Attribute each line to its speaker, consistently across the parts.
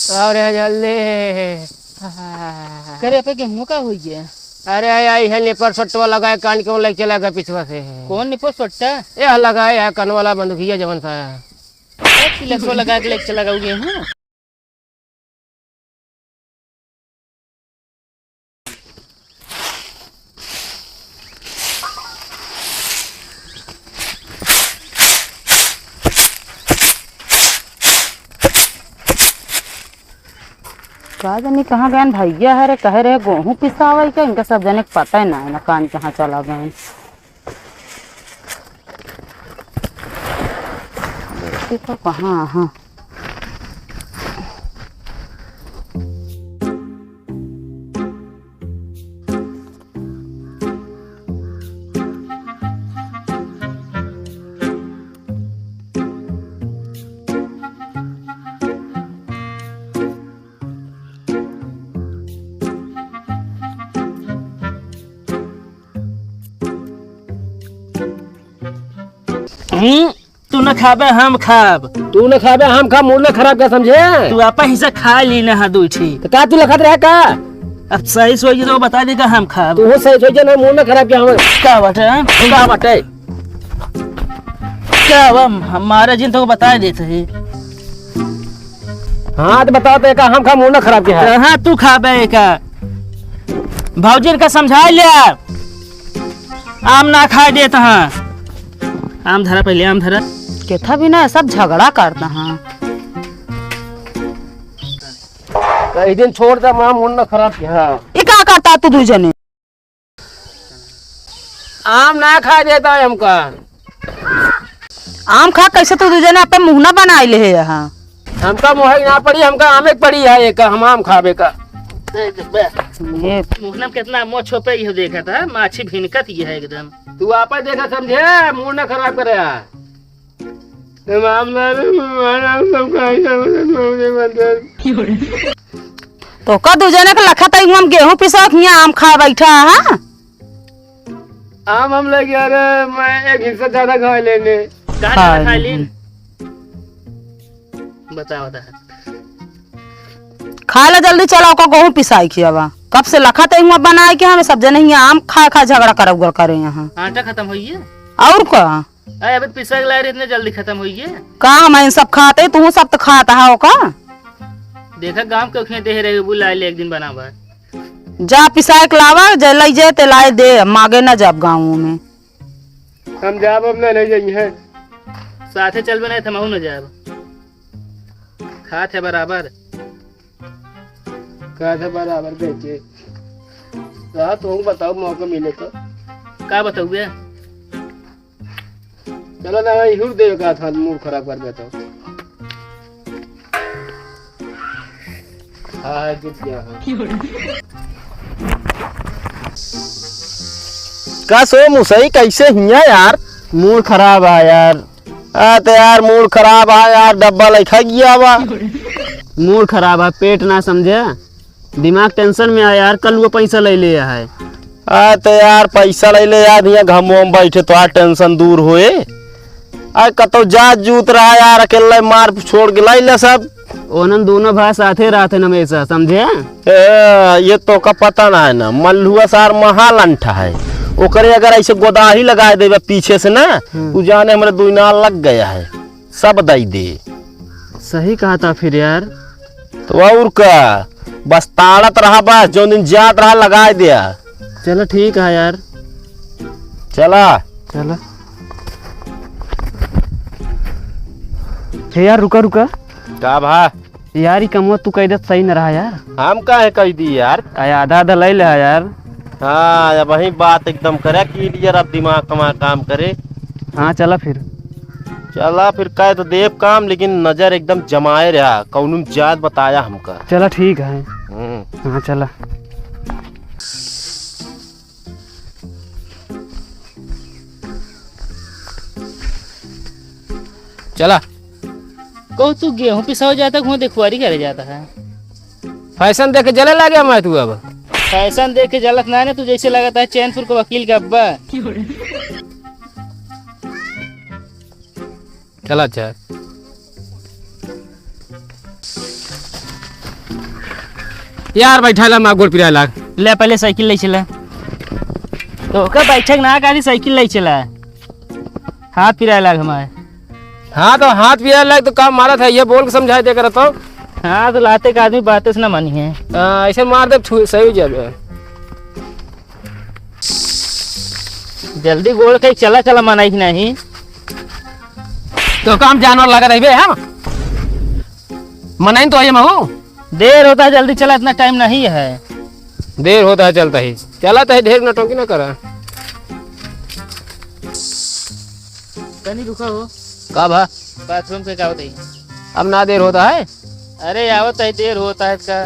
Speaker 1: अरे जल्दी।
Speaker 2: करे पे गेहूं का हो गया।
Speaker 1: अरे आई है निपर सट्टवा लगाए कान क्यों लेके चला गया पिछवा से।
Speaker 2: कौन निपो सट्टा?
Speaker 1: यह लगाए है कन वाला बंदूकिया जवन सा।
Speaker 2: लक्ष्मण लगा के लेके चला गया गेहूं।
Speaker 3: का जानी कहाँ गए भैया है रे, कहे रहे गेहूँ पिसावे का, इनका सब जने पता ही ना है ना कान कहाँ चला गए। देखो कहाँ। हाँ
Speaker 2: तू न खाबे हम खाब।
Speaker 1: तू न खाबे हम खा, मूड न खराब क्या समझे।
Speaker 2: तू आपा हिस्सा खा ली ना हा दूठी।
Speaker 1: तो का तू लखत रहे का।
Speaker 2: अब सही सोच तो बता देगा हम खाब।
Speaker 1: तू सही सोचे ना, मूड न खराब क्या हम
Speaker 2: क्या बटे
Speaker 1: का बटे
Speaker 2: क्या हमारे जिन तो बता देते है।
Speaker 1: हाँ तो बताओ तो का हम खा, मूड न खराब क्या है।
Speaker 2: हाँ तू खाबे का भौजी का समझा लिया। आम ना खा देता हाँ। आम धरा पहले आम धरा।
Speaker 3: केथा भी ना सब झगड़ा करता। हाँ
Speaker 1: कई दिन छोड़ दे, मां मूड न खराब क्या।
Speaker 3: ये क्या करता तू दू जने।
Speaker 1: आम ना खा देता है हमका।
Speaker 3: आम खा कैसे तू दू जने अपन मुंह ना बनाई ले है यहाँ।
Speaker 1: हमका मोह ना पड़ी, हमका आमे पड़ी है एक, हम आम खाबे का।
Speaker 3: ये
Speaker 2: मुहना कितना मोह छोपे ये देखा था, माछी भिनकत ये है एकदम।
Speaker 1: तू आपा देखा समझे, मूड न खराब करे।
Speaker 3: तो का दू जने का लखा तई हम गेहूं पिसा के आम खा बैठा। हाँ
Speaker 1: आम हम लगे अरे मैं एक हिस्सा ज्यादा खा लेने।
Speaker 2: कहाँ खा ली बताओ
Speaker 3: खा ला जल्दी, चला ओका गेहूं पिसाई खियावा। कब से लखा तई हम बनाए के हमें सब जने यहाँ आम खा खा झगड़ा करब करे यहाँ।
Speaker 2: आटा खत्म हुई है
Speaker 3: और का
Speaker 2: अबे पिसा के लाए इतने जल्दी खत्म हुई है।
Speaker 3: का हम सब खाते, तू सब तो खाता है ओका।
Speaker 2: देखा गांव के उखने दे रहे बुला ले एक दिन बनावा।
Speaker 3: जा पिसाए के लावा, जलाई जे ते लाए दे, मांगे ना जब गाँव में।
Speaker 1: हम जाब अब नहीं जाइए,
Speaker 2: साथे चल बना था महू न जाब। खात है बराबर
Speaker 1: कहा था बराबर बेचे। तुम बताओ मौका मिले तो
Speaker 2: का बताऊ बे।
Speaker 1: चलो ना भाई हुर दे का था, मूड खराब कर देता। हाँ
Speaker 4: का सो मुसई कैसे हिया यार।
Speaker 1: मूड खराब है यार।
Speaker 4: तो यार मूड खराब है यार, डब्बा लिखा गया बा।
Speaker 1: मूड खराब है, पेट ना समझे, दिमाग टेंशन में है यार। कल वो पैसा ले लिया है।
Speaker 4: तो यार पैसा ले ले यार, यहाँ घमो में बैठे तो यार टेंशन दूर होए। कतो जात जूत रहा यार, अकेले मार छोड़ के लाई ले सब।
Speaker 1: ओनन दोनों भाई साथे रहते ना हमेशा समझे।
Speaker 4: ये तो का पता ना है ना, मल्हुआ सार महालंठा है। ओकरे अगर ऐसे गोदाही लगा दे पीछे से ना, तू जाने हमारे दुनिया लग गया है, सब दई दे।
Speaker 1: सही कहा था फिर यार।
Speaker 4: तो और का बस ताड़त रहा, बस जो दिन जात रहा लगा दिया।
Speaker 1: चलो ठीक है यार,
Speaker 4: चला
Speaker 1: चलो। यार रुका रुका
Speaker 4: का भा
Speaker 1: यार, ही कमो तू कह दे सही न रहा यार।
Speaker 4: हम काहे कह दी यार।
Speaker 1: आधा आधा ले ले यार।
Speaker 4: हाँ अब वही बात एकदम करे कि यार अब दिमाग कमा काम करे।
Speaker 1: हाँ चला फिर।
Speaker 4: चला फिर कह तो देव काम, लेकिन नजर एकदम जमाए रहा, कौन जात बताया हमका।
Speaker 1: चला ठीक है। हाँ चला। चला।
Speaker 2: को तू गेहूं पिसाओ जाता हूँ, देखुआरी करे जाता है।
Speaker 1: फैशन देख के जले लगे मैं तू अब।
Speaker 2: फैशन देख के जलत ना तू, जैसे लगाता है चैनपुर के वकील का अब्बा।
Speaker 1: चला अच्छा।
Speaker 5: यार बैठा ला गोड़ पिरा लाग।
Speaker 2: ले पहले साइकिल ले चला। तो का बैठक ना गाड़ी साइकिल ले चला। हाथ पिराए लाग हमारे।
Speaker 5: हाँ तो हाथ पिरा लाग तो काम मारा था, ये बोल के समझाए दे कर तो।
Speaker 2: हाँ तो लाते का आदमी बातें से ना मानी है।
Speaker 5: ऐसे मार दे सही हो जाए।
Speaker 2: जल्दी गोल कहीं चला चला मनाई कि नहीं।
Speaker 5: तो काम जानवर लगा रही हम मनाई तो आइए मैं
Speaker 2: देर होता है जल्दी चला, इतना टाइम नहीं है।
Speaker 5: देर होता है चलता ही चलाता है, ढेर नटोकी ना करा।
Speaker 2: कहीं रुका हो
Speaker 5: का भा
Speaker 2: बाथरूम पे क्या होता है?
Speaker 5: अब ना देर होता है।
Speaker 2: अरे आवत है देर होता है इसका।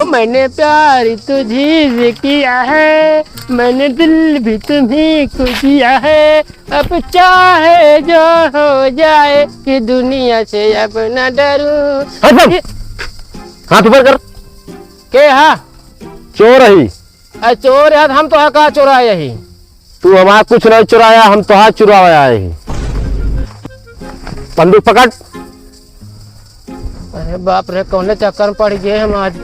Speaker 5: मैंने प्यार तुझी से किया है, मैंने दिल भी तुम्ही को दिया है, अब चाहे जो हो जाए कि दुनिया से अब न डरूं। हाथ ऊपर कर के हा
Speaker 4: चोर ही
Speaker 5: चोर यार हम तो कहा चोरा यही।
Speaker 4: तू हमारा कुछ नहीं चुराया, हम तो हाथ चुराया है। बंदूक पकड़।
Speaker 5: अरे बाप रे कौन चक्कर में पड़ गए हम आज।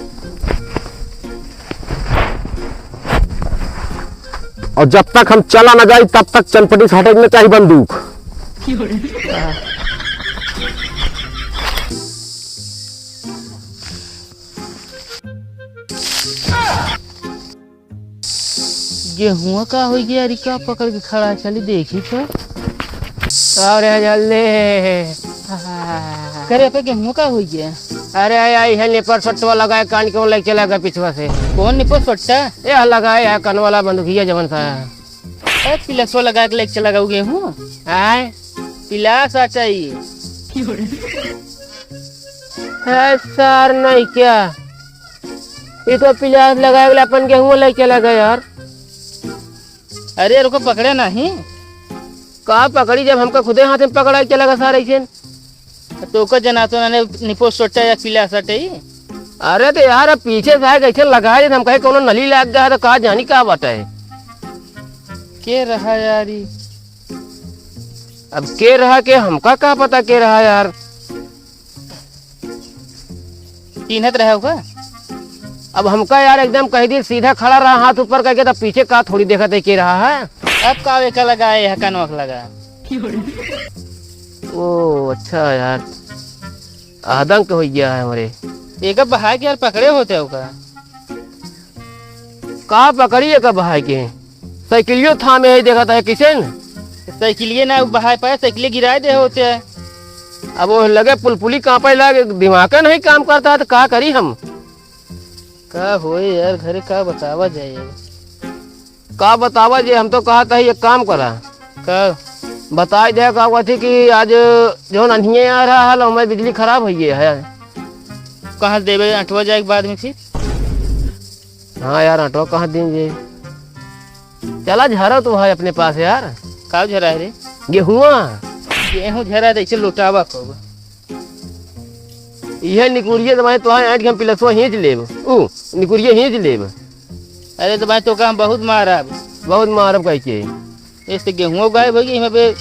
Speaker 4: और जब तक हम चला न जाए तब तक चनपटी से हटेगी ना चाहिए बंदूक।
Speaker 2: गेहुआ का हो गया रिका पकड़ के खड़ा चली देखी तो।
Speaker 5: और जल्दी
Speaker 2: करे पे गेहुआ का हो गया।
Speaker 5: अरे आई है नेपर सट्टवा लगाए कान क्यों लग चला गया पिछवा से।
Speaker 2: कौन निपो सोटा
Speaker 5: ये लगाए है कन वाला बंदूकिया जवन सा
Speaker 2: पिलसो लगा के लेके चला गेहूँ।
Speaker 5: है
Speaker 2: पिलास आ चाहिए।
Speaker 5: सर नहीं क्या ये तो पिलास लगाए वाला अपन गेहूं लग चला गया यार।
Speaker 2: अरे रुको पकड़े नहीं
Speaker 5: कहा पकड़ी जब हमका खुदे हाथ में पकड़ा चला गया सारे ऐसे।
Speaker 2: तो को जना तो ना निपो सोटा या पिलास आ चाहिए।
Speaker 5: अरे तो यार अब पीछे से आए ऐसे लगाए हम कहे कोनो नली लग गया तो कहा जानी क्या बात है।
Speaker 2: के रहा यारी
Speaker 5: अब के रहा के हमका क्या पता के रहा यार।
Speaker 2: तीनत रहा होगा।
Speaker 5: अब हमका यार एकदम कह दी सीधा खड़ा रहा हाथ ऊपर करके तब पीछे का थोड़ी देखा थे के रहा है।
Speaker 2: अब कावे का लगाए है कनवक लगा।
Speaker 5: ओ अच्छा यार आदंक हो गया है हमारे।
Speaker 2: एक बहा के यार पकड़े होते होगा।
Speaker 5: कहा पकड़िए का बहा के साइकिलियो था में ही देखा था किसे
Speaker 2: साइकिलिए ना बहा पाए साइकिलिए गिराए दे होते है।
Speaker 5: अब वो लगे पुलपुली कांपे लगे दिमाग नहीं काम करता है तो क्या करी हम।
Speaker 2: का हो यार घरे का बतावा जाए।
Speaker 5: का बतावा जे हम तो कहा था एक काम करा
Speaker 2: का
Speaker 5: बताई दे का थी कि आज जो नन्हिए आ रहा है हमारी बिजली खराब हो गई है।
Speaker 2: कहाँ देवे अठवा जाए बाद में फिर।
Speaker 5: हाँ यार ऑटो कहाँ देंगे चला झरा तो है अपने पास यार।
Speaker 2: का झरा है रे
Speaker 5: गेहुआ
Speaker 2: गेहूँ झरा दे लुटावा खूब।
Speaker 5: यह निकुरिये दवाई तो ऐठ हम पिलसवा खींच लेब निकुरिये खींच लेब।
Speaker 2: अरे तो भाई तो काम बहुत मारा
Speaker 5: बहुत मारब कह के
Speaker 2: इससे गेहूँ गायब हो गई।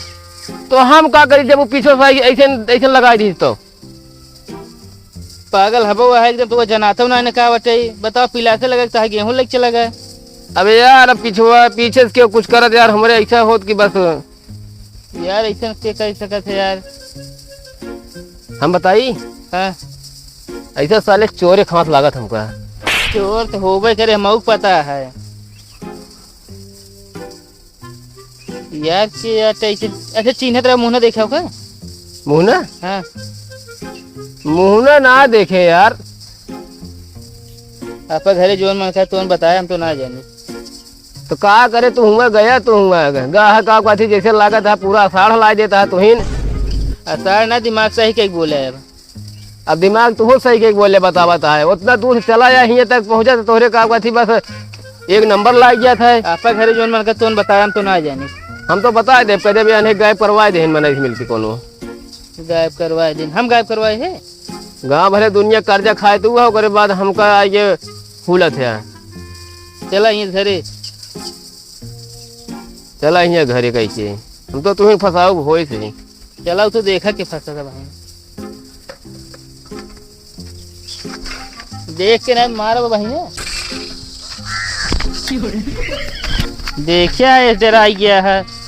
Speaker 5: तो हम का करी जब वो पीछे से ऐसे ऐसे लगा दी तो
Speaker 2: पागल हबो है एकदम। तो जनाता ना का बटे बताओ पिलासे लगा तो गेहूँ लग चला गया।
Speaker 5: अबे यार अब पिछवा पीछे से क्यों कुछ करत यार हमारे ऐसा होत कि बस
Speaker 2: यार ऐसा के कर सकत है यार।
Speaker 5: हम बताई
Speaker 2: हाँ
Speaker 5: ऐसा साले चोरे खांस लागत हमका।
Speaker 2: चोर तो होबे करे मऊ पता है यार के यार ऐसे अच्छा चिन्ह तेरा मुँह ना देखा होगा।
Speaker 5: मुहना
Speaker 2: हाँ
Speaker 5: मुहना ना देखे यार।
Speaker 2: आपका घरे जोन मन खा तो बताया हम तो ना जाने।
Speaker 5: तो का करे तू हुआ गया तू हुआ गाह का कथी जैसे लागत है पूरा साढ़ ला देता है तुहिन।
Speaker 2: असार ना दिमाग सही कहीं बोले है।
Speaker 5: अब दिमाग तो हो सही के बोले बतावता है उतना दूर चला जा यहाँ तक पहुंचा तो तोहरे का कथी बस एक नंबर लाग गया था।
Speaker 2: आपका घरे जोन मन खा तो बताया हम तो ना जाने।
Speaker 5: हम तो बता दे कदे भी अनेक गायब करवाए दे मन मिलके कोनो
Speaker 2: गायब करवाए दिन हम गायब करवाए है।
Speaker 5: गाँव भरे दुनिया कर्जा खाए तो हुआ ओकरे बाद हमका ये हुलत है।
Speaker 2: चला ये घरे
Speaker 5: चला यहाँ घरे कैसे हम तो तुम्हें फंसाओ हो से
Speaker 2: चला तो देखा के फंसा था भाई। देख के नहीं मारो भैया। देखिए इस डर आ गया है।